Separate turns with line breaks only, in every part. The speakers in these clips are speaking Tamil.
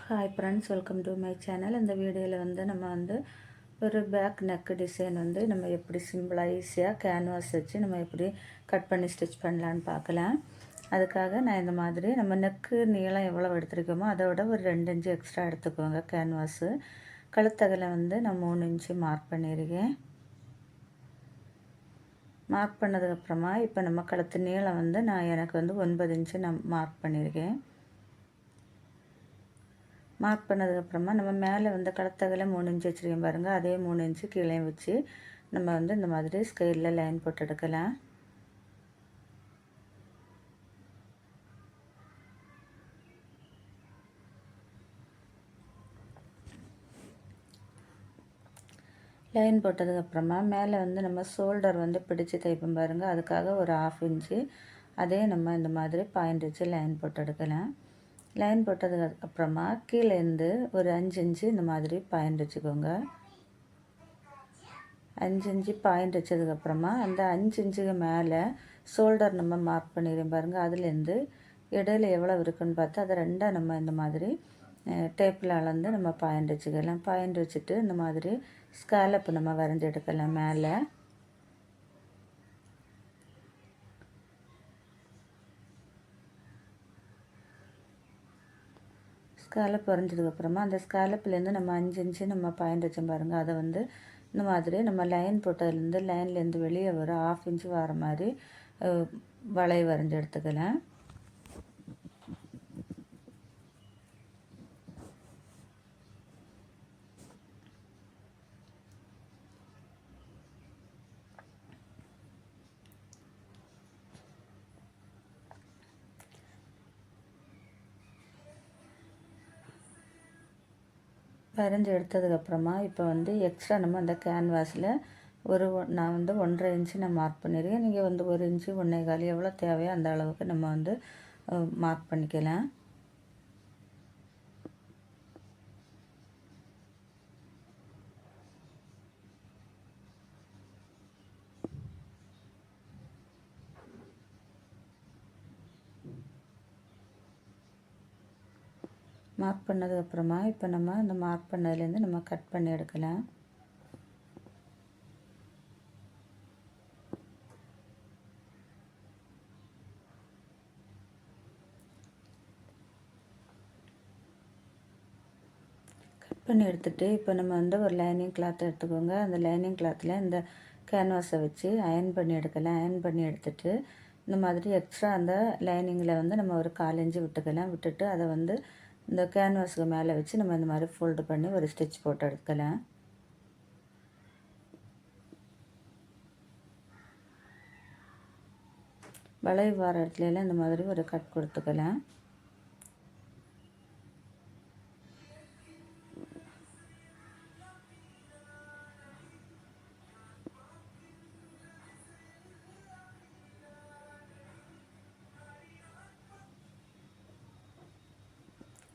Hi friends, welcome to my channel. இந்த வீடியோவில் நம்ம ஒரு பேக் நெக் டிசைன் நம்ம எப்படி சிம்பிளாக ஈஸியாக கேன்வாஸ் வச்சு நம்ம எப்படி கட் பண்ணி ஸ்டிச் பண்ணலான்னு பார்க்கலாம். அதுக்காக நான் இந்த மாதிரி நம்ம நெக்கு நீளம் எவ்வளோ எடுத்துருக்கோமோ அதை விட ஒரு 2 இன்ச்சு எக்ஸ்ட்ரா எடுத்துக்கோங்க கேன்வாஸு. கழுத்தகலை நான் 3 இன்ச்சு மார்க் பண்ணியிருக்கேன். மார்க் பண்ணதுக்கப்புறமா இப்போ நம்ம கழுத்து நீளம் நான் எனக்கு 9 இன்ச்சு நான் மார்க் பண்ணியிருக்கேன். மார்க் பண்ணதுக்கப்புறமா நம்ம மேலே கழுத்தகலை 3 இன்ச்சு வச்சுருக்கேன் பாருங்கள். அதே 3 இன்ச்சு கீழே வச்சு நம்ம இந்த மாதிரி ஸ்கேலில் லைன் போட்டு எடுக்கலாம். லைன் போட்டதுக்கப்புறமா மேலே நம்ம ஷோல்டர் பிடிச்சி தைப்போம் பாருங்கள். அதுக்காக ஒரு 1/2 இன்ச்சு அதே நம்ம இந்த மாதிரி பாயிண்ட் வச்சு லைன் போட்டு எடுக்கலாம். லைன் போட்டதுக்கு அப்புறமா கீழேருந்து ஒரு 5 இன்ச்சு இந்த மாதிரி பாயிண்ட் வச்சுக்கோங்க. 5 இன்ச்சு பாயிண்ட் வச்சதுக்கப்புறமா அந்த 5 இன்ச்சுக்கு மேலே ஷோல்டர் நம்ம மார்க் பண்ணிடுறோம் பாருங்கள். அதுலேருந்து இடையில எவ்வளோ இருக்குன்னு பார்த்து அதை ரெண்டாக நம்ம இந்த மாதிரி டேப்பில் அளந்து நம்ம பாயிண்ட் வச்சுக்கலாம். பாயிண்ட் வச்சுட்டு இந்த மாதிரி ஸ்காலப் நம்ம வரைஞ்சி எடுக்கலாம். மேலே ஸ்காலப் வரைஞ்சதுக்கப்புறமா அந்த ஸ்காலப்லேருந்து நம்ம 5 இன்ச்சு நம்ம பாயிண்ட் வச்சோம் பாருங்கள். அதை இந்த மாதிரி நம்ம லைன் போட்டதுலேருந்து லைன்லேருந்து வெளியே ஒரு 1/2 இன்ச்சு வர மாதிரி வளைய வரைஞ்சி எடுத்துக்கலாம். வரைஞ்சி எடுத்ததுக்கப்புறமா இப்போ எக்ஸ்ட்ரா நம்ம அந்த கேன்வாஸில் நான் 1.5 இன்ச்சு நான் மார்க் பண்ணியிருக்கேன். நீங்கள் 1 இன்ச்சு 1.25 எவ்வளோ தேவையோ அந்த அளவுக்கு நம்ம மார்க் பண்ணிக்கலாம். மார்க் பண்ணதுக்கப்புறமா இப்போ நம்ம இந்த மார்க் பண்ணதுலேருந்து நம்ம கட் பண்ணி எடுக்கலாம். கட் பண்ணி எடுத்துகிட்டு இப்போ நம்ம ஒரு லைனிங் கிளாத் எடுத்துக்கோங்க. அந்த லைனிங் கிளாத்தில் இந்த கேன்வாஸை வச்சு அயன் பண்ணி எடுக்கலாம். அயன் பண்ணி எடுத்துகிட்டு இந்த மாதிரி எக்ஸ்ட்ரா அந்த லைனிங்கில் நம்ம ஒரு 1/4 இன்ச்சு விட்டுக்கலாம். விட்டுட்டு அதை இந்த கேன்வாஸுக்கு மேலே வச்சு நம்ம இந்த மாதிரி ஃபோல்டு பண்ணி ஒரு ஸ்டிச் போட்டு எடுக்கலாம். வளைவு வர இடத்துலலாம் இந்த மாதிரி ஒரு கட் கொடுத்துக்கலாம்.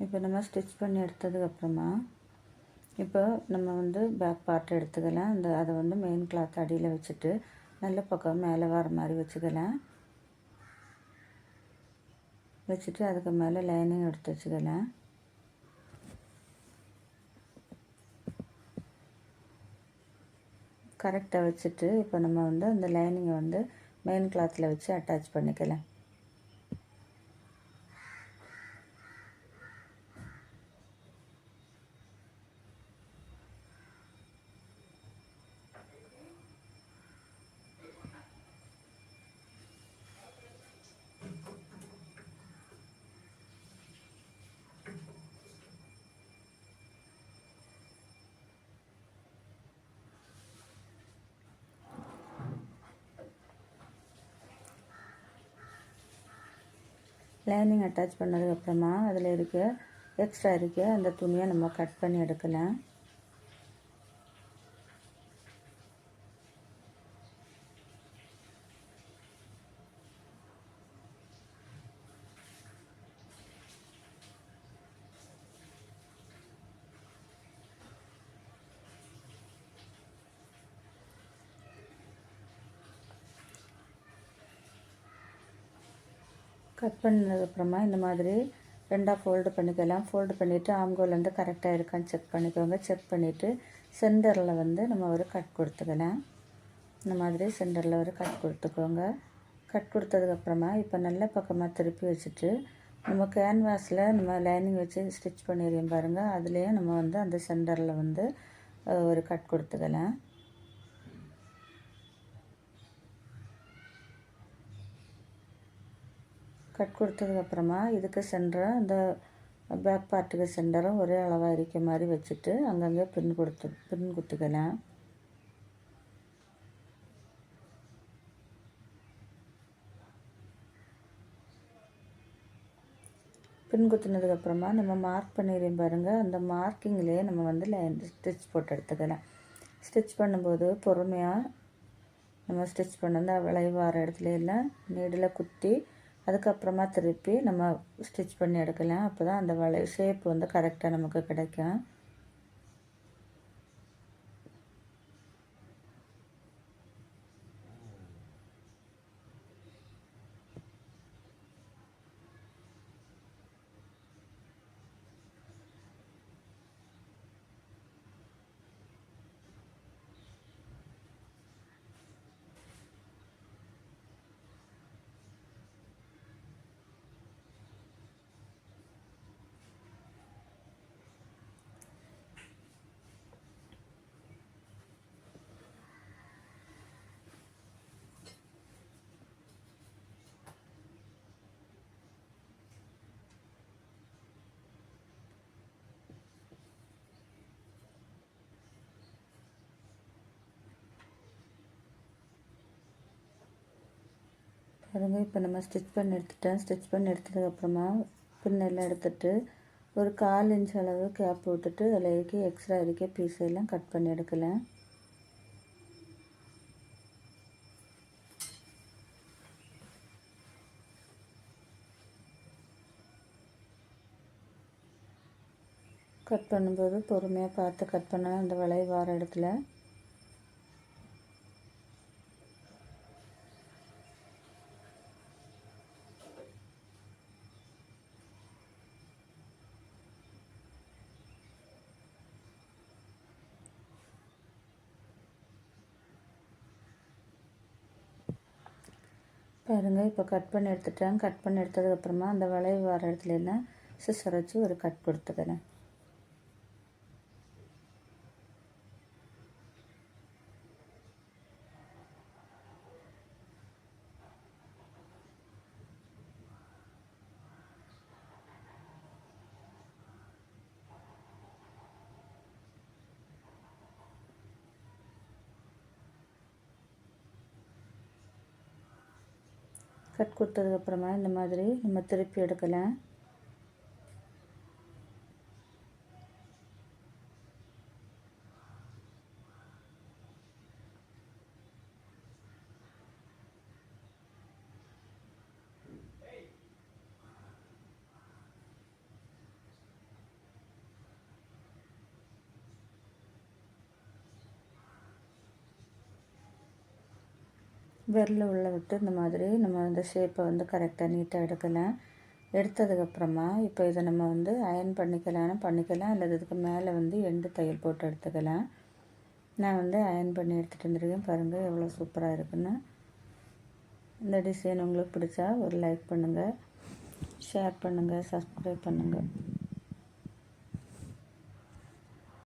இப்போ நம்ம ஸ்டிச் பண்ணி எடுத்ததுக்கப்புறமா இப்போ நம்ம பேக் பார்ட் எடுத்துக்கலாம். அதை மெயின் கிளாத் அடியில் வச்சுட்டு நல்ல பக்கம் மேலே வர மாதிரி வச்சுக்கலாம். வச்சுட்டு அதுக்கு மேலே லைனிங் எடுத்து வச்சுக்கலாம். கரெக்டாக வச்சுட்டு இப்போ நம்ம அந்த லைனிங்கை மெயின் கிளாத்தில் வச்சு அட்டாச் பண்ணிக்கலாம். லைனிங் அட்டாச் பண்ணதுக்கப்புறமா அதில் எக்ஸ்ட்ரா அந்த துணியை நம்ம கட் பண்ணி எடுக்கலாம். கட் பண்ணதுக்கப்புறமா இந்த மாதிரி 2ஆக ஃபோல்டு பண்ணிக்கலாம். ஃபோல்டு பண்ணிவிட்டு ஆம்கோல் வந்து கரெக்டாக இருக்கான்னு செக் பண்ணிக்கோங்க. செக் பண்ணிவிட்டு சென்டரில் வந்து நம்ம ஒரு கட் கொடுத்துக்கலாம். இந்த மாதிரி சென்டரில் ஒரு கட் கொடுத்துக்கோங்க. கட் கொடுத்ததுக்கப்புறமா இப்போ நல்ல பக்கமாக திருப்பி வச்சுட்டு நம்ம கேன்வாஸில் நம்ம லைனிங் வச்சு ஸ்டிச் பண்ணிடுறோம் பாருங்கள். அதுலேயும் நம்ம வந்து அந்த சென்டரில் வந்து ஒரு கட் கொடுத்துக்கலாம். கட் கொடுத்ததுக்கப்புறமா இதுக்கு சென்டராக அந்த பேக் பார்ட்டுக்கு சென்டரும் ஒரே அளவாக இருக்க மாதிரி வச்சுட்டு அங்கங்கே பின் குத்துக்கலாம். பின் குத்துனதுக்கப்புறமா நம்ம மார்க் பண்ணிடுறோம் பாருங்கள். அந்த மார்க்கிங்லேயே நம்ம வந்து ஸ்டிச் போட்டு எடுத்துக்கலாம். ஸ்டிச் பண்ணும்போது பொறுமையாக நம்ம ஸ்டிச் பண்ண அந்த வளைவார இடத்துல எல்லாம் நீடில் குத்தி அதுக்கப்புறமா திருப்பி நம்ம ஸ்டிச் பண்ணி எடுக்கலாம். அப்போ தான் அந்த ஷேப் வந்து கரெக்டாக நமக்கு கிடைக்கும். பாருங்கள், இப்போ நம்ம ஸ்டிச் பண்ணி எடுத்துட்டோம். ஸ்டிச் பண்ணி எடுத்ததுக்கப்புறமா பின்னெல்லாம் எடுத்துகிட்டு ஒரு 1/4 இன்ச் அளவு கேப் விட்டுட்டு அதில் இருக்க எக்ஸ்ட்ரா இருக்க பீஸெல்லாம் கட் பண்ணி எடுக்கலாம். கட் பண்ணும்போது பொறுமையாக பார்த்து கட் பண்ணணும். அந்த வளைவு வர இடத்துல பாருங்கள், இப்போ கட் பண்ணி எடுத்துட்டேன். கட் பண்ணி எடுத்ததுக்கப்புறமா அந்த வளைவு வர இடத்துல எல்லாம் சிசர் வச்சு ஒரு கட் கொடுத்துக்கிறேன். கட் கொடுத்ததுக்கப்புறமா இந்த மாதிரி நம்ம திருப்பி எடுக்கலாம். விரல் உள்ள விட்டு இந்த மாதிரி நம்ம அந்த ஷேப்பை வந்து கரெக்டாக நீட்டாக எடுக்கலாம். எடுத்ததுக்கப்புறமா இப்போ இதை நம்ம வந்து அயர்ன் பண்ணிக்கலாம் அல்லது இதுக்கு மேலே வந்து எண்டு தையல் போட்டு எடுத்துக்கலாம். நான் வந்து அயர்ன் பண்ணி எடுத்துகிட்டு வந்துருக்கேன். பாருங்கள் எவ்வளோ சூப்பராக இருக்குன்னு. இந்த டிசைன் உங்களுக்கு பிடிச்சா ஒரு லைக் பண்ணுங்கள், ஷேர் பண்ணுங்கள், சப்ஸ்கிரைப் பண்ணுங்கள்.